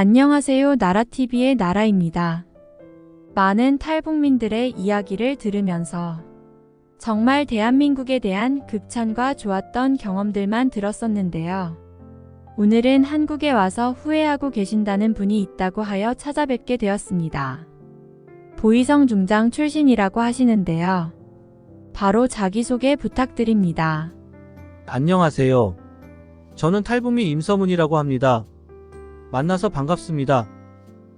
안녕하세요. 나라TV의 나라입니다. 많은 탈북민들의 이야기를 들으면서 정말 대한민국에 대한 극찬과 좋았던 경험들만 들었었는데요. 오늘은 한국에 와서 후회하고 계신다는 분이 있다고 하여 찾아뵙게 되었습니다. 보이성 중장 출신이라고 하시는데요. 바로 자기소개 부탁드립니다. 안녕하세요. 저는 탈북민 임서문이라고 합니다. 만나서 반갑습니다.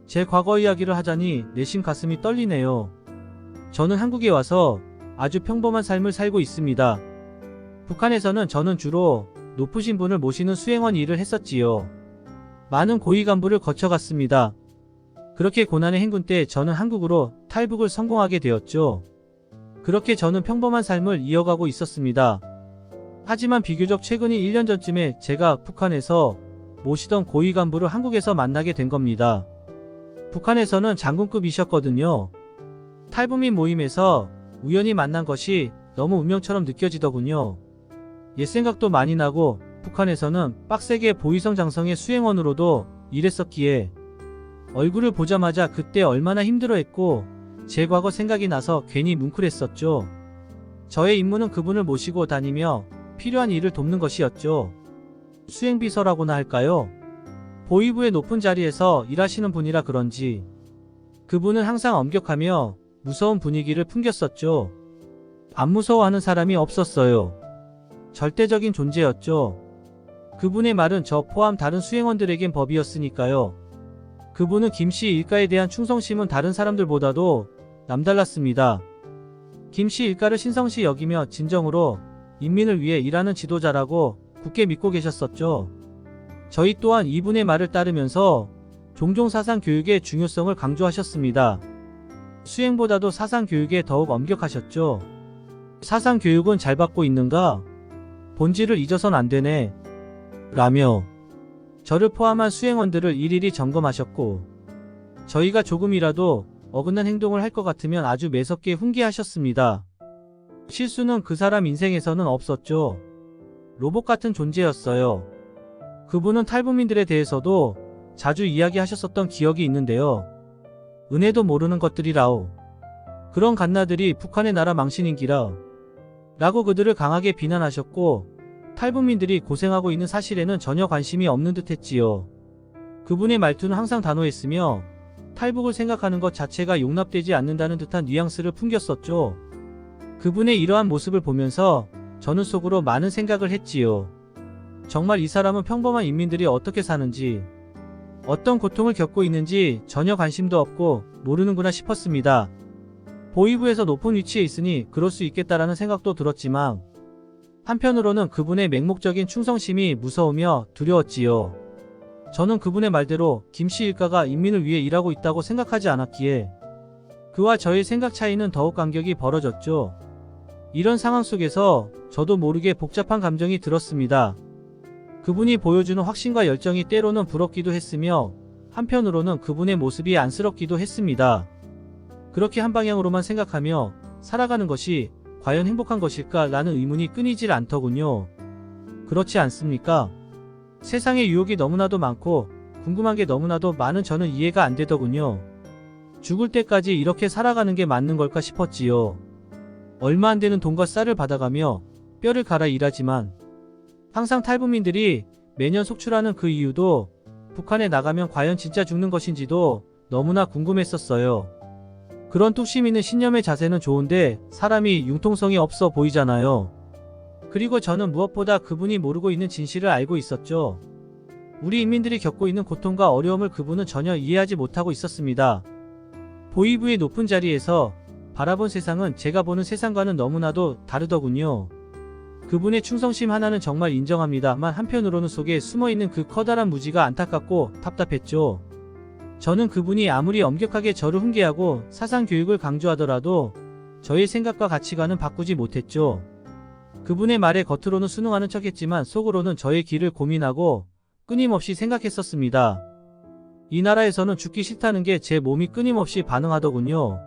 제 과거 이야기를 하자니 내심 가슴이 떨리네요. 저는 한국에 와서 아주 평범한 삶을 살고 있습니다. 북한에서는 저는 주로 높으신 분을 모시는 수행원 일을 했었지요. 많은 고위 간부를 거쳐갔습니다. 그렇게 고난의 행군 때 저는 한국으로 탈북을 성공하게 되었죠. 그렇게 저는 평범한 삶을 이어가고 있었습니다. 하지만 비교적 최근인 1년 전쯤에 제가 북한에서 모시던 고위 간부를 한국에서 만나게 된 겁니다. 북한에서는 장군급이셨거든요. 탈북민 모임에서 우연히 만난 것이 너무 운명처럼 느껴지더군요. 옛 생각도 많이 나고 북한에서는 빡세게 보위성 장성의 수행원으로도 일했었기에 얼굴을 보자마자 그때 얼마나 힘들어했고 제 과거 생각이 나서 괜히 뭉클했었죠. 저의 임무는 그분을 모시고 다니며 필요한 일을 돕는 것이었죠. 수행비서라고나 할까요? 보위부의 높은 자리에서 일하시는 분이라 그런지 그분은 항상 엄격하며 무서운 분위기를 풍겼었죠. 안 무서워하는 사람이 없었어요. 절대적인 존재였죠. 그분의 말은 저 포함 다른 수행원들에겐 법이었으니까요. 그분은 김씨 일가에 대한 충성심은 다른 사람들보다도 남달랐습니다. 김씨 일가를 신성시 여기며 진정으로 인민을 위해 일하는 지도자라고 굳게 믿고 계셨었죠. 저희 또한 이분의 말을 따르면서 종종 사상교육의 중요성을 강조하셨습니다. 수행보다도 사상교육에 더욱 엄격하셨죠. 사상교육은 잘 받고 있는가? 본질을 잊어선 안 되네. 라며 저를 포함한 수행원들을 일일이 점검하셨고 저희가 조금이라도 어긋난 행동을 할 것 같으면 아주 매섭게 훈계하셨습니다. 실수는 그 사람 인생에서는 없었죠. 로봇 같은 존재였어요. 그분은 탈북민들에 대해서도 자주 이야기하셨었던 기억이 있는데요. 은혜도 모르는 것들이라오. 그런 갓나들이 북한의 나라 망신인기라. 라고 그들을 강하게 비난하셨고 탈북민들이 고생하고 있는 사실에는 전혀 관심이 없는 듯 했지요. 그분의 말투는 항상 단호했으며 탈북을 생각하는 것 자체가 용납되지 않는다는 듯한 뉘앙스를 풍겼었죠. 그분의 이러한 모습을 보면서 저는 속으로 많은 생각을 했지요. 정말 이 사람은 평범한 인민들이 어떻게 사는지, 어떤 고통을 겪고 있는지 전혀 관심도 없고 모르는구나 싶었습니다. 보위부에서 높은 위치에 있으니 그럴 수 있겠다라는 생각도 들었지만 한편으로는 그분의 맹목적인 충성심이 무서우며 두려웠지요. 저는 그분의 말대로 김씨 일가가 인민을 위해 일하고 있다고 생각하지 않았기에 그와 저의 생각 차이는 더욱 간격이 벌어졌죠. 이런 상황 속에서 저도 모르게 복잡한 감정이 들었습니다. 그분이 보여주는 확신과 열정이 때로는 부럽기도 했으며 한편으로는 그분의 모습이 안쓰럽기도 했습니다. 그렇게 한 방향으로만 생각하며 살아가는 것이 과연 행복한 것일까 라는 의문이 끊이질 않더군요. 그렇지 않습니까? 세상에 유혹이 너무나도 많고 궁금한 게 너무나도 많은 저는 이해가 안 되더군요. 죽을 때까지 이렇게 살아가는 게 맞는 걸까 싶었지요. 얼마 안 되는 돈과 쌀을 받아가며 뼈를 갈아 일하지만 항상 탈북민들이 매년 속출하는 그 이유도 북한에 나가면 과연 진짜 죽는 것인지도 너무나 궁금했었어요. 그런 뚝심 있는 신념의 자세는 좋은데 사람이 융통성이 없어 보이잖아요. 그리고 저는 무엇보다 그분이 모르고 있는 진실을 알고 있었죠. 우리 인민들이 겪고 있는 고통과 어려움을 그분은 전혀 이해하지 못하고 있었습니다. 보위부의 높은 자리에서 바라본 세상은 제가 보는 세상과는 너무나도 다르더군요. 그분의 충성심 하나는 정말 인정합니다만 한편으로는 속에 숨어있는 그 커다란 무지가 안타깝고 답답했죠. 저는 그분이 아무리 엄격하게 저를 훈계하고 사상교육을 강조하더라도 저의 생각과 가치관은 바꾸지 못했죠. 그분의 말에 겉으로는 순응하는 척했지만 속으로는 저의 길을 고민하고 끊임없이 생각했었습니다. 이 나라에서는 죽기 싫다는 게 제 몸이 끊임없이 반응하더군요.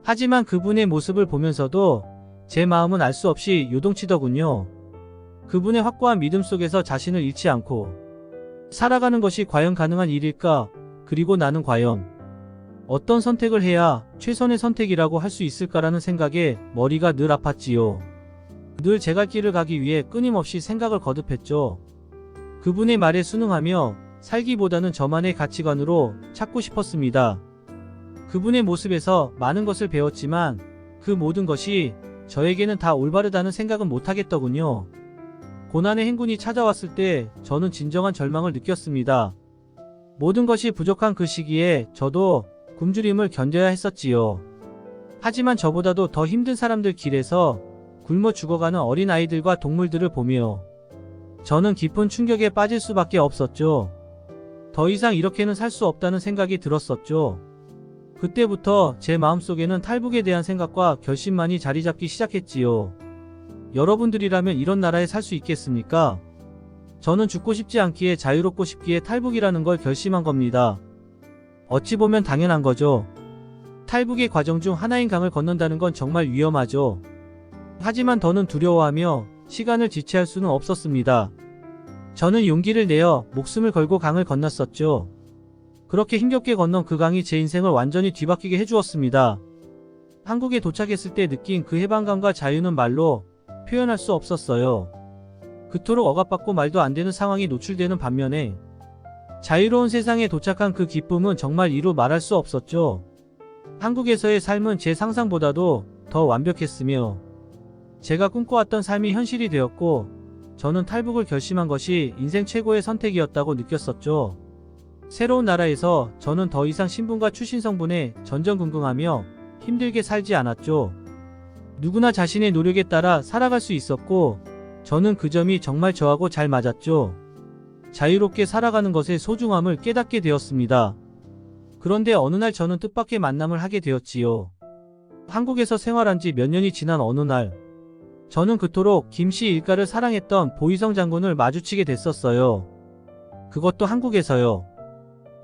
하지만 그분의 모습을 보면서도 제 마음은 알 수 없이 요동치더군요. 그분의 확고한 믿음 속에서 자신을 잃지 않고 살아가는 것이 과연 가능한 일일까? 그리고 나는 과연 어떤 선택을 해야 최선의 선택이라고 할 수 있을까라는 생각에 머리가 늘 아팠지요. 늘 제 갈 길을 가기 위해 끊임없이 생각을 거듭했죠. 그분의 말에 순응하며 살기보다는 저만의 가치관으로 찾고 싶었습니다. 그분의 모습에서 많은 것을 배웠지만 그 모든 것이 저에게는 다 올바르다는 생각은 못하겠더군요. 고난의 행군이 찾아왔을 때 저는 진정한 절망을 느꼈습니다. 모든 것이 부족한 그 시기에 저도 굶주림을 견뎌야 했었지요. 하지만 저보다도 더 힘든 사람들 길에서 굶어 죽어가는 어린 아이들과 동물들을 보며 저는 깊은 충격에 빠질 수밖에 없었죠. 더 이상 이렇게는 살 수 없다는 생각이 들었었죠. 그때부터 제 마음속에는 탈북에 대한 생각과 결심만이 자리 잡기 시작했지요. 여러분들이라면 이런 나라에 살 수 있겠습니까? 저는 죽고 싶지 않기에 자유롭고 싶기에 탈북이라는 걸 결심한 겁니다. 어찌 보면 당연한 거죠. 탈북의 과정 중 하나인 강을 건넌다는 건 정말 위험하죠. 하지만 더는 두려워하며 시간을 지체할 수는 없었습니다. 저는 용기를 내어 목숨을 걸고 강을 건넜었죠. 그렇게 힘겹게 건넌 그 강이 제 인생을 완전히 뒤바뀌게 해주었습니다. 한국에 도착했을 때 느낀 그 해방감과 자유는 말로 표현할 수 없었어요. 그토록 억압받고 말도 안 되는 상황이 노출되는 반면에 자유로운 세상에 도착한 그 기쁨은 정말 이루 말할 수 없었죠. 한국에서의 삶은 제 상상보다도 더 완벽했으며 제가 꿈꿔왔던 삶이 현실이 되었고 저는 탈북을 결심한 것이 인생 최고의 선택이었다고 느꼈었죠. 새로운 나라에서 저는 더 이상 신분과 출신 성분에 전전긍긍하며 힘들게 살지 않았죠. 누구나 자신의 노력에 따라 살아갈 수 있었고 저는 그 점이 정말 저하고 잘 맞았죠. 자유롭게 살아가는 것의 소중함을 깨닫게 되었습니다. 그런데 어느 날 저는 뜻밖의 만남을 하게 되었지요. 한국에서 생활한 지 몇 년이 지난 어느 날 저는 그토록 김씨 일가를 사랑했던 보이성 장군을 마주치게 됐었어요. 그것도 한국에서요.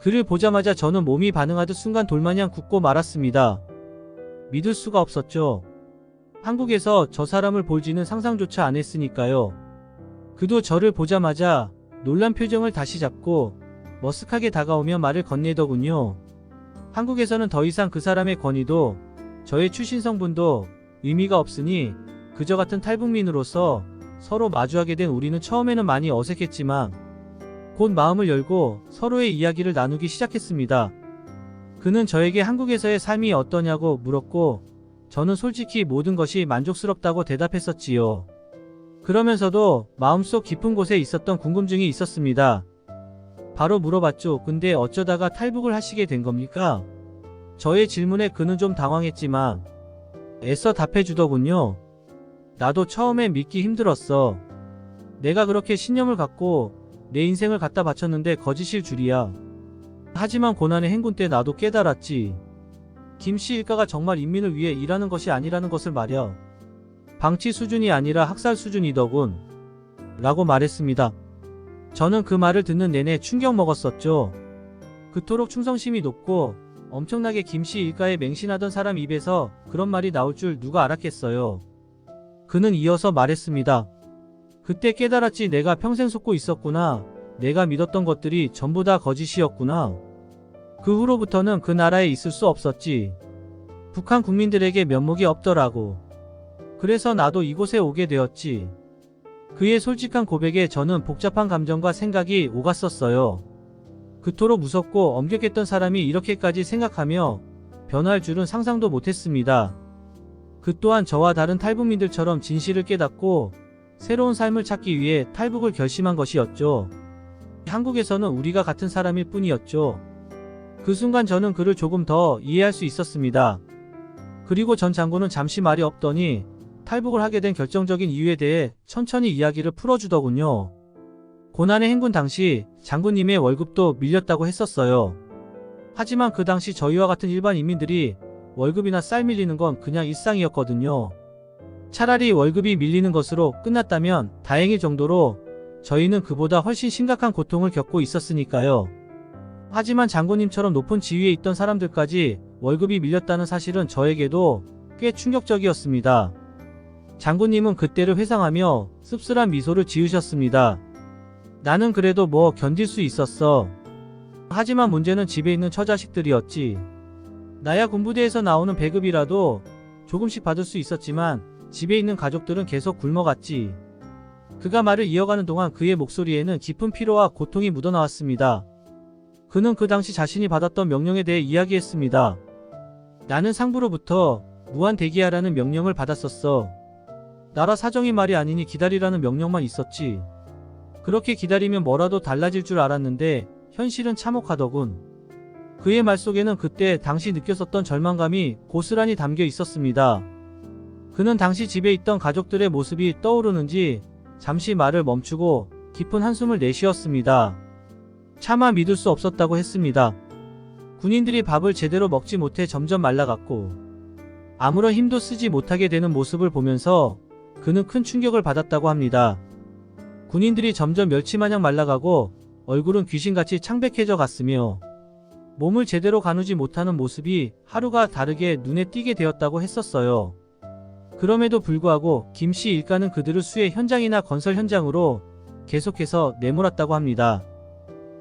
그를 보자마자 저는 몸이 반응하듯 순간 돌마냥 굳고 말았습니다. 믿을 수가 없었죠. 한국에서 저 사람을 볼지는 상상조차 안 했으니까요. 그도 저를 보자마자 놀란 표정을 다시 잡고 머쓱하게 다가오며 말을 건네더군요. 한국에서는 더 이상 그 사람의 권위도 저의 출신 성분도 의미가 없으니 그저 같은 탈북민으로서 서로 마주하게 된 우리는 처음에는 많이 어색했지만 곧 마음을 열고 서로의 이야기를 나누기 시작했습니다. 그는 저에게 한국에서의 삶이 어떠냐고 물었고 저는 솔직히 모든 것이 만족스럽다고 대답했었지요. 그러면서도 마음속 깊은 곳에 있었던 궁금증이 있었습니다. 바로 물어봤죠. 근데 어쩌다가 탈북을 하시게 된 겁니까? 저의 질문에 그는 좀 당황했지만 애써 답해주더군요. 나도 처음엔 믿기 힘들었어. 내가 그렇게 신념을 갖고 내 인생을 갖다 바쳤는데 거짓일 줄이야. 하지만 고난의 행군 때 나도 깨달았지. 김씨 일가가 정말 인민을 위해 일하는 것이 아니라는 것을 말이야. 방치 수준이 아니라 학살 수준이더군. 라고 말했습니다. 저는 그 말을 듣는 내내 충격 먹었었죠. 그토록 충성심이 높고 엄청나게 김씨 일가에 맹신하던 사람 입에서 그런 말이 나올 줄 누가 알았겠어요. 그는 이어서 말했습니다. 그때 깨달았지. 내가 평생 속고 있었구나. 내가 믿었던 것들이 전부 다 거짓이었구나. 그 후로부터는 그 나라에 있을 수 없었지. 북한 국민들에게 면목이 없더라고. 그래서 나도 이곳에 오게 되었지. 그의 솔직한 고백에 저는 복잡한 감정과 생각이 오갔었어요. 그토록 무섭고 엄격했던 사람이 이렇게까지 생각하며 변화할 줄은 상상도 못했습니다. 그 또한 저와 다른 탈북민들처럼 진실을 깨닫고 새로운 삶을 찾기 위해 탈북을 결심한 것이었죠. 한국에서는 우리가 같은 사람일 뿐이었죠. 그 순간 저는 그를 조금 더 이해할 수 있었습니다. 그리고 전 장군은 잠시 말이 없더니 탈북을 하게 된 결정적인 이유에 대해 천천히 이야기를 풀어주더군요. 고난의 행군 당시 장군님의 월급도 밀렸다고 했었어요. 하지만 그 당시 저희와 같은 일반 인민들이 월급이나 쌀 밀리는 건 그냥 일상이었거든요. 차라리 월급이 밀리는 것으로 끝났다면 다행일 정도로 저희는 그보다 훨씬 심각한 고통을 겪고 있었으니까요. 하지만 장군님처럼 높은 지위에 있던 사람들까지 월급이 밀렸다는 사실은 저에게도 꽤 충격적이었습니다. 장군님은 그때를 회상하며 씁쓸한 미소를 지으셨습니다. 나는 그래도 뭐 견딜 수 있었어. 하지만 문제는 집에 있는 처자식들이었지. 나야 군부대에서 나오는 배급이라도 조금씩 받을 수 있었지만 집에 있는 가족들은 계속 굶어갔지. 그가 말을 이어가는 동안 그의 목소리에는 깊은 피로와 고통이 묻어나왔습니다. 그는 그 당시 자신이 받았던 명령에 대해 이야기했습니다. 나는 상부로부터 무한 대기하라는 명령을 받았었어. 나라 사정이 말이 아니니 기다리라는 명령만 있었지. 그렇게 기다리면 뭐라도 달라질 줄 알았는데 현실은 참혹하더군. 그의 말 속에는 그때 당시 느꼈었던 절망감이 고스란히 담겨 있었습니다. 그는 당시 집에 있던 가족들의 모습이 떠오르는지 잠시 말을 멈추고 깊은 한숨을 내쉬었습니다. 차마 믿을 수 없었다고 했습니다. 군인들이 밥을 제대로 먹지 못해 점점 말라갔고 아무런 힘도 쓰지 못하게 되는 모습을 보면서 그는 큰 충격을 받았다고 합니다. 군인들이 점점 멸치마냥 말라가고 얼굴은 귀신같이 창백해져 갔으며 몸을 제대로 가누지 못하는 모습이 하루가 다르게 눈에 띄게 되었다고 했었어요. 그럼에도 불구하고 김씨 일가는 그들을 수해 현장이나 건설 현장으로 계속해서 내몰았다고 합니다.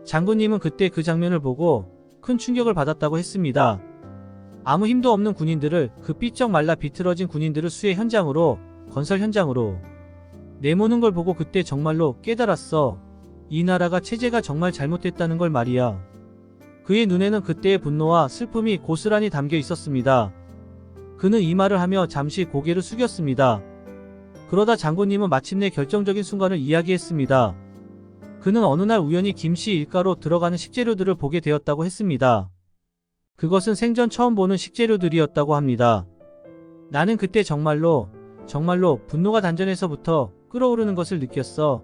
장군님은 그때 그 장면을 보고 큰 충격을 받았다고 했습니다. 아무 힘도 없는 군인들을, 그 삐쩍 말라 비틀어진 군인들을 수해 현장으로, 건설 현장으로 내모는 걸 보고 그때 정말로 깨달았어. 이 나라가 체제가 정말 잘못됐다는 걸 말이야. 그의 눈에는 그때의 분노와 슬픔이 고스란히 담겨 있었습니다. 그는 이 말을 하며 잠시 고개를 숙였습니다. 그러다 장군님은 마침내 결정적인 순간을 이야기했습니다. 그는 어느 날 우연히 김씨 일가로 들어가는 식재료들을 보게 되었다고 했습니다. 그것은 생전 처음 보는 식재료들이었다고 합니다. 나는 그때 정말로 분노가 단전에서부터 끓어오르는 것을 느꼈어.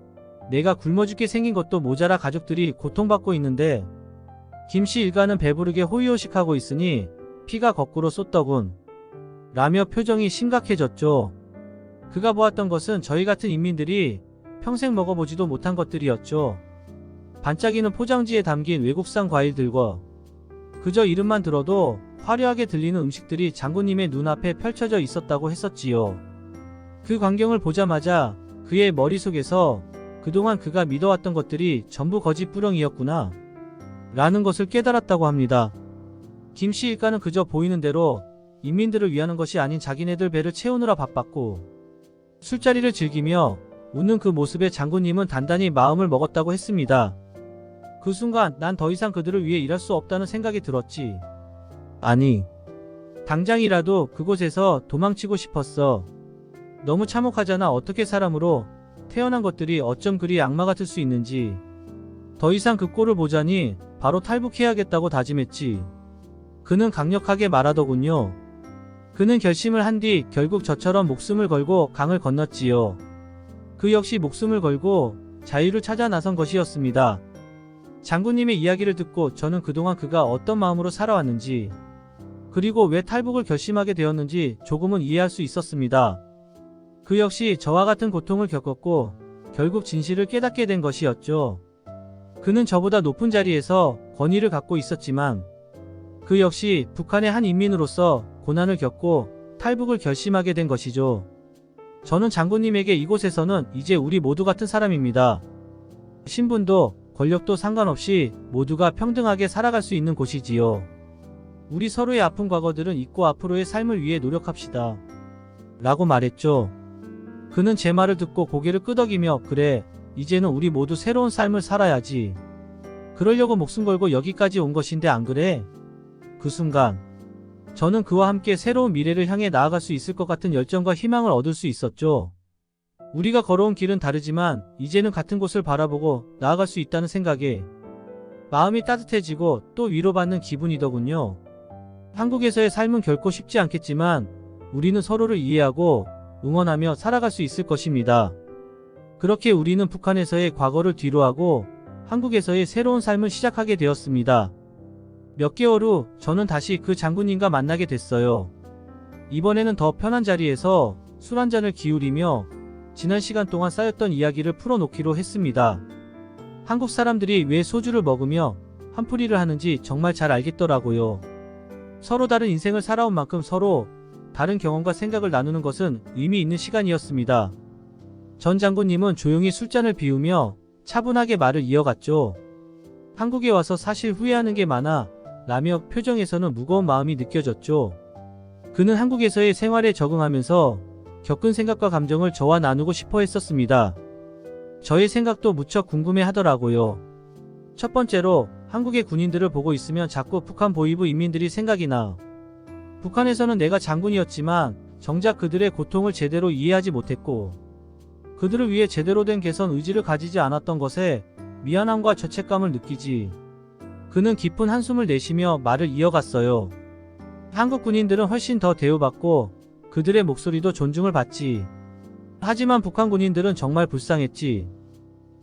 내가 굶어 죽게 생긴 것도 모자라 가족들이 고통받고 있는데 김씨 일가는 배부르게 호의호식하고 있으니 피가 거꾸로 쏟더군. 라며 표정이 심각해졌죠. 그가 보았던 것은 저희 같은 인민들이 평생 먹어보지도 못한 것들이었죠. 반짝이는 포장지에 담긴 외국산 과일들과 그저 이름만 들어도 화려하게 들리는 음식들이 장군님의 눈앞에 펼쳐져 있었다고 했었지요. 그 광경을 보자마자 그의 머릿속에서 그동안 그가 믿어왔던 것들이 전부 거짓부렁이었구나 라는 것을 깨달았다고 합니다. 김씨 일가는 그저 보이는 대로 인민들을 위하는 것이 아닌 자기네들 배를 채우느라 바빴고 술자리를 즐기며 웃는 그 모습에 장군님은 단단히 마음을 먹었다고 했습니다. 그 순간 난 더 이상 그들을 위해 일할 수 없다는 생각이 들었지. 아니, 당장이라도 그곳에서 도망치고 싶었어. 너무 참혹하잖아. 어떻게 사람으로 태어난 것들이 어쩜 그리 악마 같을 수 있는지. 더 이상 그 꼴을 보자니 바로 탈북해야겠다고 다짐했지. 그는 강력하게 말하더군요. 그는 결심을 한 뒤 결국 저처럼 목숨을 걸고 강을 건넜지요. 그 역시 목숨을 걸고 자유를 찾아 나선 것이었습니다. 장군님의 이야기를 듣고 저는 그동안 그가 어떤 마음으로 살아왔는지 그리고 왜 탈북을 결심하게 되었는지 조금은 이해할 수 있었습니다. 그 역시 저와 같은 고통을 겪었고 결국 진실을 깨닫게 된 것이었죠. 그는 저보다 높은 자리에서 권위를 갖고 있었지만 그 역시 북한의 한 인민으로서 고난을 겪고 탈북을 결심하게 된 것이죠. 저는 장군님에게 이곳에서는 이제 우리 모두 같은 사람입니다. 신분도 권력도 상관없이 모두가 평등하게 살아갈 수 있는 곳이지요. 우리 서로의 아픈 과거들은 잊고 앞으로의 삶을 위해 노력합시다. 라고 말했죠. 그는 제 말을 듣고 고개를 끄덕이며 그래, 이제는 우리 모두 새로운 삶을 살아야지. 그러려고 목숨 걸고 여기까지 온 것인데 안 그래? 그 순간 저는 그와 함께 새로운 미래를 향해 나아갈 수 있을 것 같은 열정과 희망을 얻을 수 있었죠. 우리가 걸어온 길은 다르지만 이제는 같은 곳을 바라보고 나아갈 수 있다는 생각에 마음이 따뜻해지고 또 위로받는 기분이더군요. 한국에서의 삶은 결코 쉽지 않겠지만 우리는 서로를 이해하고 응원하며 살아갈 수 있을 것입니다. 그렇게 우리는 북한에서의 과거를 뒤로하고 한국에서의 새로운 삶을 시작하게 되었습니다. 몇 개월 후 저는 다시 그 장군님과 만나게 됐어요. 이번에는 더 편한 자리에서 술 한 잔을 기울이며 지난 시간 동안 쌓였던 이야기를 풀어놓기로 했습니다. 한국 사람들이 왜 소주를 먹으며 한풀이를 하는지 정말 잘 알겠더라고요. 서로 다른 인생을 살아온 만큼 서로 다른 경험과 생각을 나누는 것은 의미 있는 시간이었습니다. 전 장군님은 조용히 술잔을 비우며 차분하게 말을 이어갔죠. 한국에 와서 사실 후회하는 게 많아 라며 표정에서는 무거운 마음이 느껴졌죠. 그는 한국에서의 생활에 적응하면서 겪은 생각과 감정을 저와 나누고 싶어 했었습니다. 저의 생각도 무척 궁금해 하더라고요. 첫 번째로 한국의 군인들을 보고 있으면 자꾸 북한 보위부 인민들이 생각이 나. 북한에서는 내가 장군이었지만 정작 그들의 고통을 제대로 이해하지 못했고 그들을 위해 제대로 된 개선 의지를 가지지 않았던 것에 미안함과 죄책감을 느끼지. 그는 깊은 한숨을 내쉬며 말을 이어갔어요. 한국 군인들은 훨씬 더 대우받고 그들의 목소리도 존중을 받지. 하지만 북한 군인들은 정말 불쌍했지.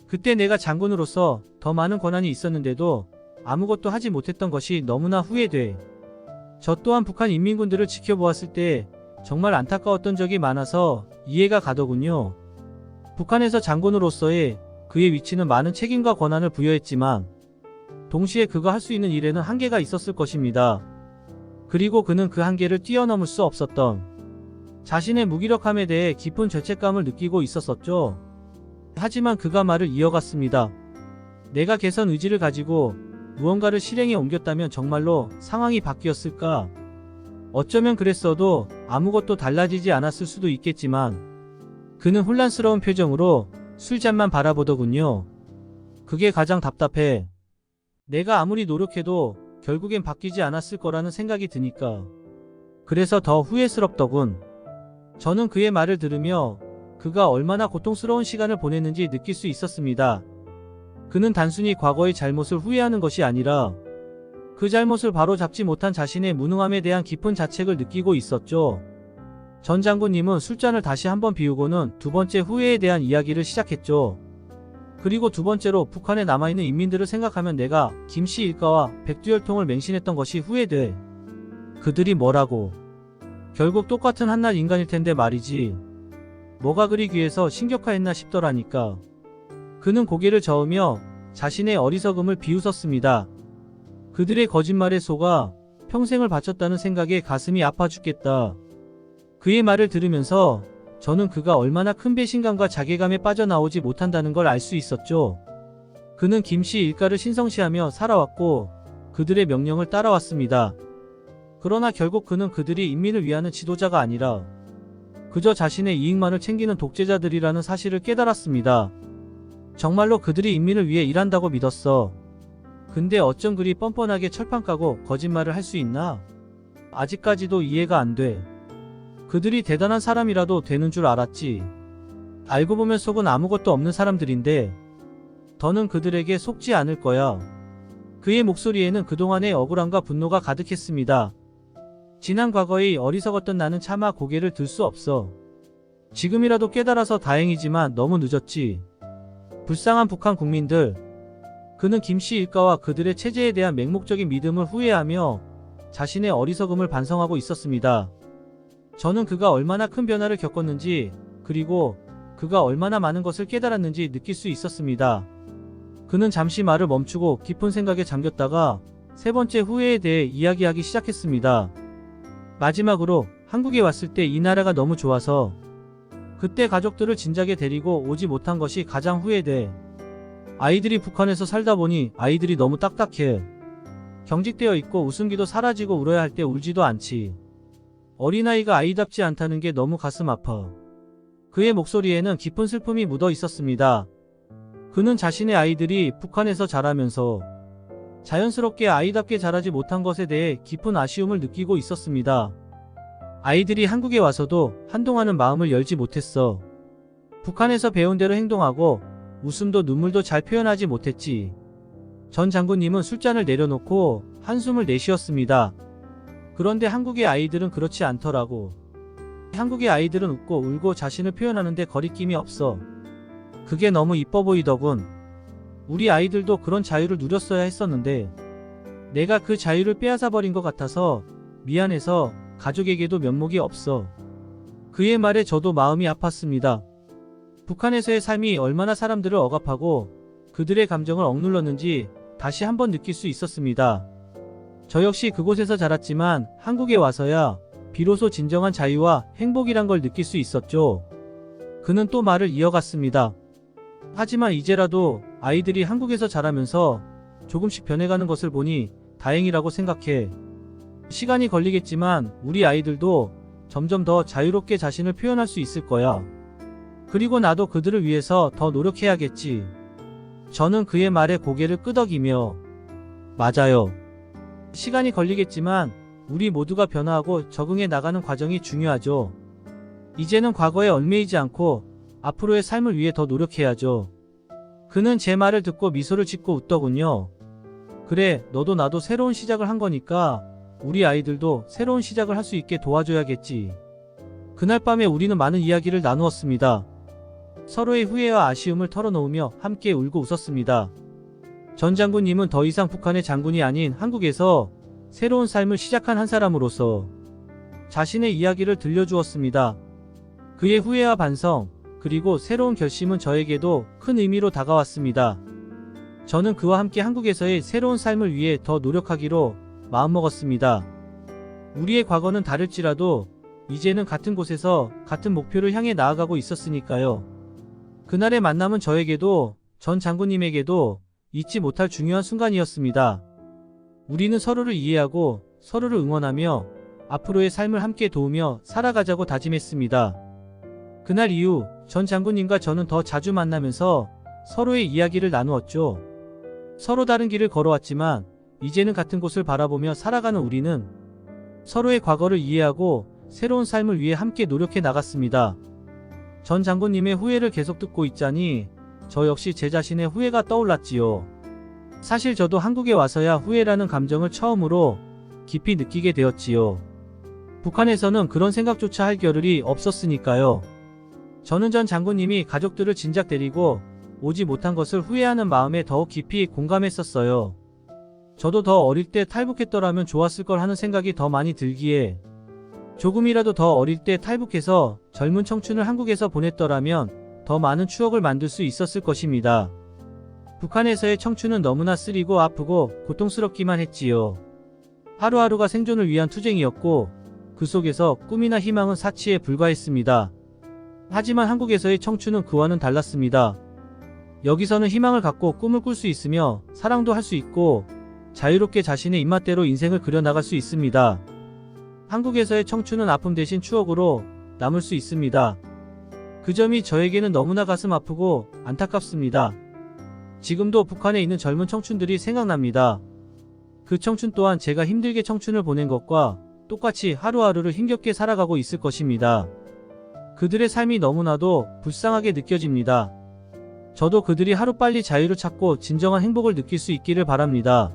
그때 내가 장군으로서 더 많은 권한이 있었는데도 아무것도 하지 못했던 것이 너무나 후회돼. 저 또한 북한 인민군들을 지켜보았을 때 정말 안타까웠던 적이 많아서 이해가 가더군요. 북한에서 장군으로서의 그의 위치는 많은 책임과 권한을 부여했지만 동시에 그가 할 수 있는 일에는 한계가 있었을 것입니다. 그리고 그는 그 한계를 뛰어넘을 수 없었던 자신의 무기력함에 대해 깊은 죄책감을 느끼고 있었었죠. 하지만 그가 말을 이어갔습니다. 내가 개선 의지를 가지고 무언가를 실행에 옮겼다면 정말로 상황이 바뀌었을까? 어쩌면 그랬어도 아무것도 달라지지 않았을 수도 있겠지만 그는 혼란스러운 표정으로 술잔만 바라보더군요. 그게 가장 답답해. 내가 아무리 노력해도 결국엔 바뀌지 않았을 거라는 생각이 드니까. 그래서 더 후회스럽더군. 저는 그의 말을 들으며 그가 얼마나 고통스러운 시간을 보냈는지 느낄 수 있었습니다. 그는 단순히 과거의 잘못을 후회하는 것이 아니라 그 잘못을 바로잡지 못한 자신의 무능함에 대한 깊은 자책을 느끼고 있었죠. 전 장군님은 술잔을 다시 한번 비우고는 두 번째 후회에 대한 이야기를 시작했죠. 그리고 두 번째로 북한에 남아있는 인민들을 생각하면 내가 김씨 일가와 백두혈통을 맹신했던 것이 후회돼. 그들이 뭐라고. 결국 똑같은 한낱 인간일 텐데 말이지. 뭐가 그리 귀해서 신격화했나 싶더라니까. 그는 고개를 저으며 자신의 어리석음을 비웃었습니다. 그들의 거짓말에 속아 평생을 바쳤다는 생각에 가슴이 아파 죽겠다. 그의 말을 들으면서 저는 그가 얼마나 큰 배신감과 자괴감에 빠져나오지 못한다는 걸 알 수 있었죠. 그는 김씨 일가를 신성시하며 살아왔고 그들의 명령을 따라왔습니다. 그러나 결국 그는 그들이 인민을 위하는 지도자가 아니라 그저 자신의 이익만을 챙기는 독재자들이라는 사실을 깨달았습니다. 정말로 그들이 인민을 위해 일한다고 믿었어. 근데 어쩜 그리 뻔뻔하게 철판 까고 거짓말을 할 수 있나? 아직까지도 이해가 안 돼. 그들이 대단한 사람이라도 되는 줄 알았지. 알고 보면 속은 아무것도 없는 사람들인데 더는 그들에게 속지 않을 거야. 그의 목소리에는 그동안의 억울함과 분노가 가득했습니다. 지난 과거의 어리석었던 나는 차마 고개를 들 수 없어. 지금이라도 깨달아서 다행이지만 너무 늦었지. 불쌍한 북한 국민들. 그는 김씨 일가와 그들의 체제에 대한 맹목적인 믿음을 후회하며 자신의 어리석음을 반성하고 있었습니다. 저는 그가 얼마나 큰 변화를 겪었는지 그리고 그가 얼마나 많은 것을 깨달았는지 느낄 수 있었습니다. 그는 잠시 말을 멈추고 깊은 생각에 잠겼다가 세 번째 후회에 대해 이야기하기 시작했습니다. 마지막으로 한국에 왔을 때 이 나라가 너무 좋아서 그때 가족들을 진작에 데리고 오지 못한 것이 가장 후회돼. 아이들이 북한에서 살다 보니 아이들이 너무 딱딱해. 경직되어 있고 웃음기도 사라지고 울어야 할 때 울지도 않지. 어린아이가 아이답지 않다는 게 너무 가슴 아파. 그의 목소리에는 깊은 슬픔이 묻어 있었습니다. 그는 자신의 아이들이 북한에서 자라면서 자연스럽게 아이답게 자라지 못한 것에 대해 깊은 아쉬움을 느끼고 있었습니다. 아이들이 한국에 와서도 한동안은 마음을 열지 못했어. 북한에서 배운 대로 행동하고 웃음도 눈물도 잘 표현하지 못했지. 전 장군님은 술잔을 내려놓고 한숨을 내쉬었습니다. 그런데 한국의 아이들은 그렇지 않더라고. 한국의 아이들은 웃고 울고 자신을 표현하는데 거리낌이 없어. 그게 너무 이뻐 보이더군. 우리 아이들도 그런 자유를 누렸어야 했었는데 내가 그 자유를 빼앗아버린 것 같아서 미안해서 가족에게도 면목이 없어. 그의 말에 저도 마음이 아팠습니다. 북한에서의 삶이 얼마나 사람들을 억압하고 그들의 감정을 억눌렀는지 다시 한번 느낄 수 있었습니다. 저 역시 그곳에서 자랐지만 한국에 와서야 비로소 진정한 자유와 행복이란 걸 느낄 수 있었죠. 그는 또 말을 이어갔습니다. 하지만 이제라도 아이들이 한국에서 자라면서 조금씩 변해가는 것을 보니 다행이라고 생각해. 시간이 걸리겠지만 우리 아이들도 점점 더 자유롭게 자신을 표현할 수 있을 거야. 그리고 나도 그들을 위해서 더 노력해야겠지. 저는 그의 말에 고개를 끄덕이며 맞아요. 시간이 걸리겠지만 우리 모두가 변화하고 적응해 나가는 과정이 중요하죠. 이제는 과거에 얽매이지 않고 앞으로의 삶을 위해 더 노력해야죠. 그는 제 말을 듣고 미소를 짓고 웃더군요. 그래, 너도 나도 새로운 시작을 한 거니까 우리 아이들도 새로운 시작을 할 수 있게 도와줘야겠지. 그날 밤에 우리는 많은 이야기를 나누었습니다. 서로의 후회와 아쉬움을 털어놓으며 함께 울고 웃었습니다. 전 장군님은 더 이상 북한의 장군이 아닌 한국에서 새로운 삶을 시작한 한 사람으로서 자신의 이야기를 들려주었습니다. 그의 후회와 반성, 그리고 새로운 결심은 저에게도 큰 의미로 다가왔습니다. 저는 그와 함께 한국에서의 새로운 삶을 위해 더 노력하기로 마음먹었습니다. 우리의 과거는 다를지라도 이제는 같은 곳에서 같은 목표를 향해 나아가고 있었으니까요. 그날의 만남은 저에게도 전 장군님에게도 잊지 못할 중요한 순간이었습니다. 우리는 서로를 이해하고 서로를 응원하며 앞으로의 삶을 함께 도우며 살아가자고 다짐했습니다. 그날 이후 전 장군님과 저는 더 자주 만나면서 서로의 이야기를 나누었죠. 서로 다른 길을 걸어왔지만 이제는 같은 곳을 바라보며 살아가는 우리는 서로의 과거를 이해하고 새로운 삶을 위해 함께 노력해 나갔습니다. 전 장군님의 후회를 계속 듣고 있자니 저 역시 제 자신의 후회가 떠올랐지요. 사실 저도 한국에 와서야 후회라는 감정을 처음으로 깊이 느끼게 되었지요. 북한에서는 그런 생각조차 할 겨를이 없었으니까요. 저는 전 장군님이 가족들을 진작 데리고 오지 못한 것을 후회하는 마음에 더욱 깊이 공감했었어요. 저도 더 어릴 때 탈북했더라면 좋았을 걸 하는 생각이 더 많이 들기에 조금이라도 더 어릴 때 탈북해서 젊은 청춘을 한국에서 보냈더라면 더 많은 추억을 만들 수 있었을 것입니다. 북한에서의 청춘은 너무나 쓰리고 아프고 고통스럽기만 했지요. 하루하루가 생존을 위한 투쟁이었고 그 속에서 꿈이나 희망은 사치에 불과했습니다. 하지만 한국에서의 청춘은 그와는 달랐습니다. 여기서는 희망을 갖고 꿈을 꿀 수 있으며 사랑도 할 수 있고 자유롭게 자신의 입맛대로 인생을 그려나갈 수 있습니다. 한국에서의 청춘은 아픔 대신 추억으로 남을 수 있습니다. 그 점이 저에게는 너무나 가슴 아프고 안타깝습니다. 지금도 북한에 있는 젊은 청춘들이 생각납니다. 그 청춘 또한 제가 힘들게 청춘을 보낸 것과 똑같이 하루하루를 힘겹게 살아가고 있을 것입니다. 그들의 삶이 너무나도 불쌍하게 느껴집니다. 저도 그들이 하루빨리 자유를 찾고 진정한 행복을 느낄 수 있기를 바랍니다.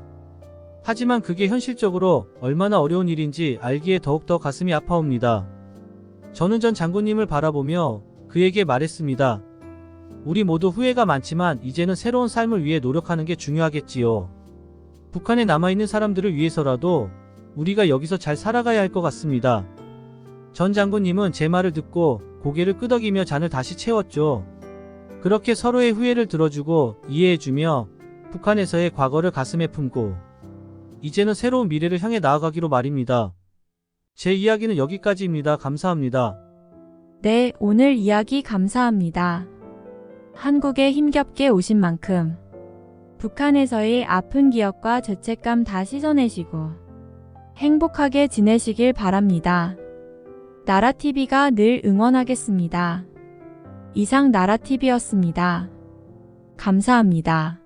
하지만 그게 현실적으로 얼마나 어려운 일인지 알기에 더욱더 가슴이 아파옵니다. 저는 전 장군님을 바라보며 그에게 말했습니다. 우리 모두 후회가 많지만 이제는 새로운 삶을 위해 노력하는 게 중요하겠지요. 북한에 남아있는 사람들을 위해서라도 우리가 여기서 잘 살아가야 할 것 같습니다. 전 장군님은 제 말을 듣고 고개를 끄덕이며 잔을 다시 채웠죠. 그렇게 서로의 후회를 들어주고 이해해주며 북한에서의 과거를 가슴에 품고 이제는 새로운 미래를 향해 나아가기로 말입니다. 제 이야기는 여기까지입니다. 감사합니다. 네, 오늘 이야기 감사합니다. 한국에 힘겹게 오신 만큼 북한에서의 아픈 기억과 죄책감 다 씻어내시고 행복하게 지내시길 바랍니다. 나라TV가 늘 응원하겠습니다. 이상 나라TV였습니다. 감사합니다.